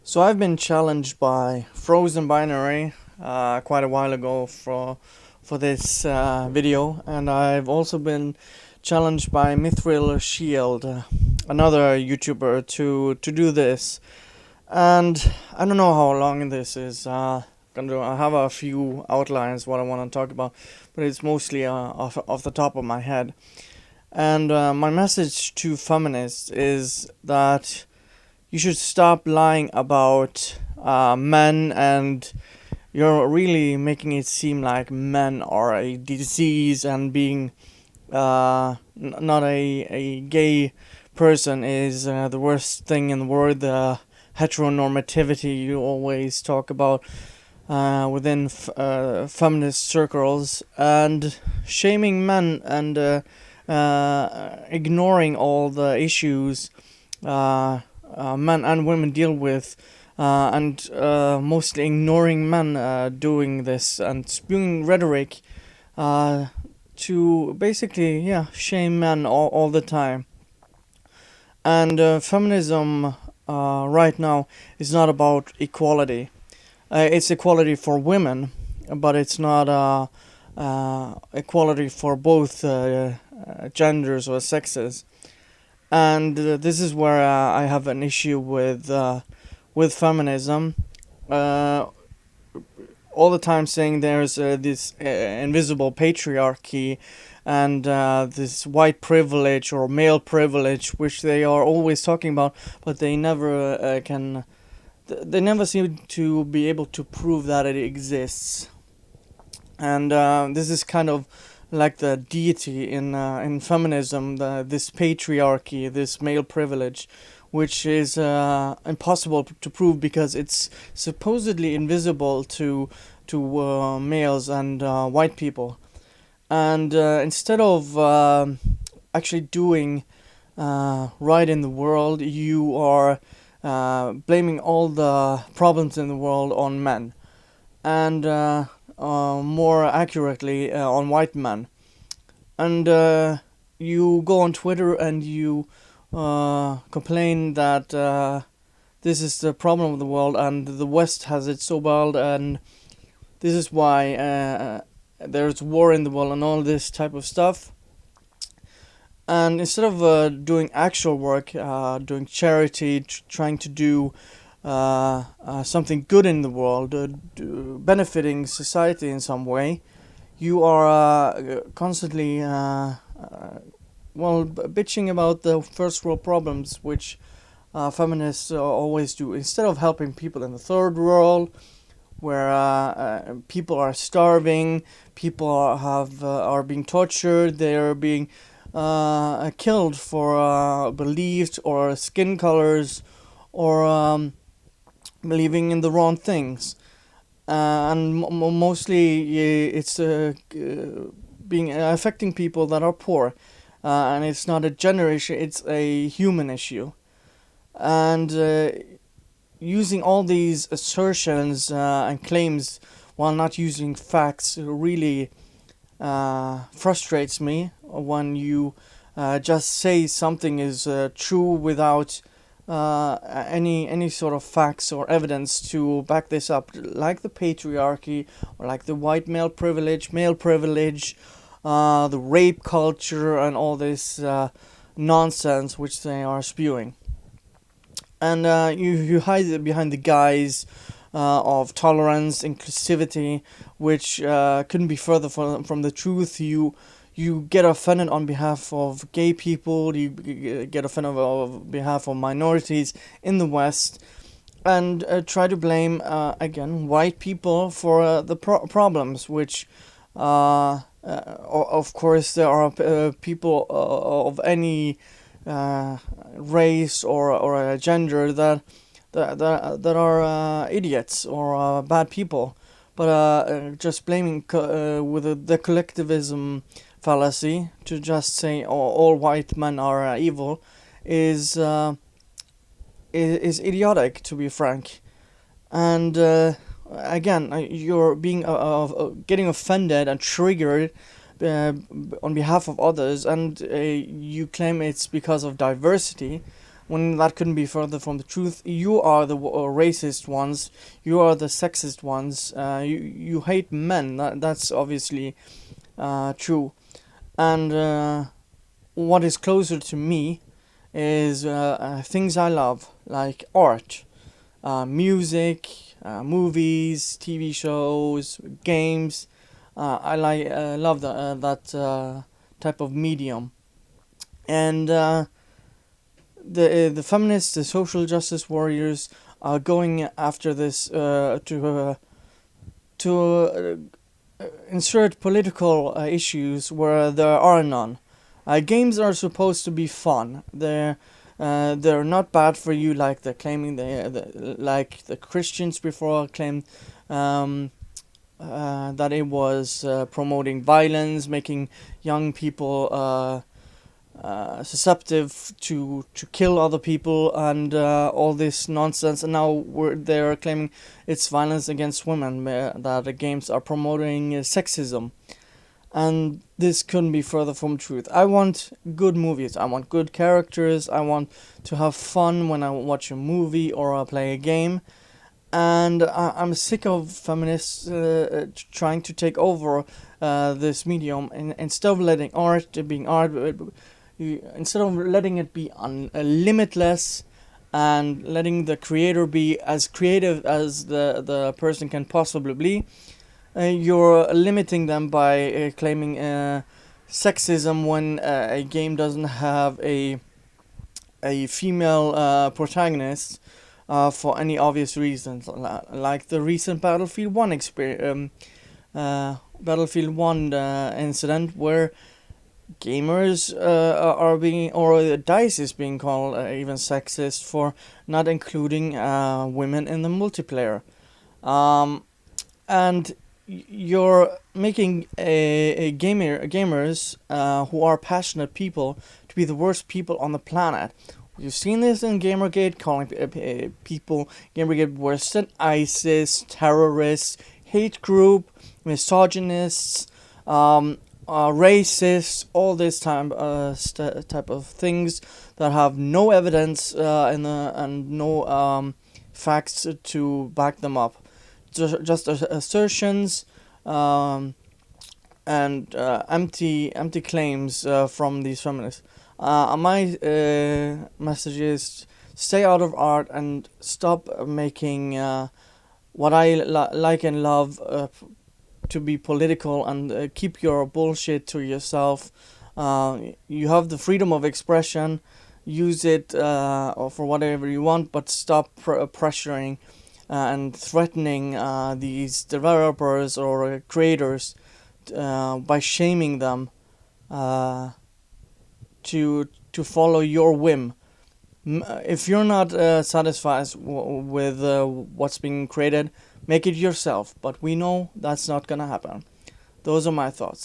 So I've been challenged by Frozen Binary quite a while ago for this video, and I've also been challenged by Mithril Shield, another YouTuber, to do this. And I don't know how long this is. I have a few outlines what I want to talk about, but it's mostly off the top of my head. And my message to feminists is that you should stop lying about men, and you're really making it seem like men are a disease, and being not a gay person is the worst thing in the world. The heteronormativity you always talk about within feminist circles, and shaming men, and ignoring all the issues men and women deal with, and mostly ignoring men doing this and spewing rhetoric to basically, shame men all the time. And feminism right now is not about equality. It's equality for women, but it's not equality for both genders or sexes. And this is where I have an issue with feminism. Uh, all the time saying there's this invisible patriarchy, and this white privilege or male privilege, which they are always talking about, but they never can. They never seem to be able to prove that it exists. And this is kind of like the deity in feminism, this patriarchy, this male privilege, which is impossible to prove because it's supposedly invisible to males and white people. And instead of actually doing right in the world, you are blaming all the problems in the world on men, and more accurately on white men. And you go on Twitter and you complain that this is the problem of the world, and the West has it so bad, and this is why there's war in the world and all this type of stuff. And instead of doing actual work, doing charity, trying to do something good in the world, benefiting society in some way, you are constantly bitching about the first world problems, which feminists always do, instead of helping people in the third world, where people are starving, people are being tortured, they are being killed for beliefs or skin colors, or believing in the wrong things. And mostly it's being affecting people that are poor, and it's not a gender issue, it's a human issue. And using all these assertions and claims while not using facts really frustrates me, when you just say something is true without any sort of facts or evidence to back this up, like the patriarchy, or like the white male privilege, the rape culture, and all this nonsense which they are spewing. And you hide it behind the guise of tolerance, inclusivity, which couldn't be further from the truth. You get offended on behalf of gay people, you get offended on behalf of minorities in the West, and try to blame, again, white people for the problems, which, of course, there are people of any race or gender that are idiots or bad people. But just blaming with the collectivism fallacy, to just say all white men are evil, is idiotic, to be frank. And again, you're being getting offended and triggered on behalf of others, and you claim it's because of diversity, when that couldn't be further from the truth. You are the racist ones. You are the sexist ones. You hate men. That's obviously true. And what is closer to me is things I love, like art, music, movies, TV shows, games. I love that type of medium. And the feminists, the social justice warriors, are going after this to insert political issues where there are none. Games are supposed to be fun. They're not bad for you, like they're claiming. Like the Christians before claimed that it was promoting violence, making young people susceptible to kill other people, and all this nonsense. And now they're claiming it's violence against women, that the games are promoting sexism. And this couldn't be further from truth. I want good movies. I want good characters. I want to have fun when I watch a movie or I play a game. And I'm sick of feminists trying to take over this medium, and instead of letting art being art, instead of letting it be limitless, and letting the creator be as creative as the person can possibly be, you're limiting them by claiming sexism when a game doesn't have a female protagonist for any obvious reasons, like the recent Battlefield 1 incident, where gamers are being, or DICE is being called even sexist for not including women in the multiplayer. And you're making gamers who are passionate people to be the worst people on the planet. You've seen this in Gamergate, calling people Gamergate worse than ISIS, terrorists, hate group, misogynists, racists, all this type of things that have no evidence and no facts to back them up. Just assertions and empty claims from these feminists. My message is stay out of art and stop making what I like and love to be political, and keep your bullshit to yourself. You have the freedom of expression. Use it for whatever you want, but stop pressuring and threatening these developers or creators by shaming them to follow your whim. If you're not satisfied with what's being created, make it yourself. But we know that's not gonna happen. Those are my thoughts.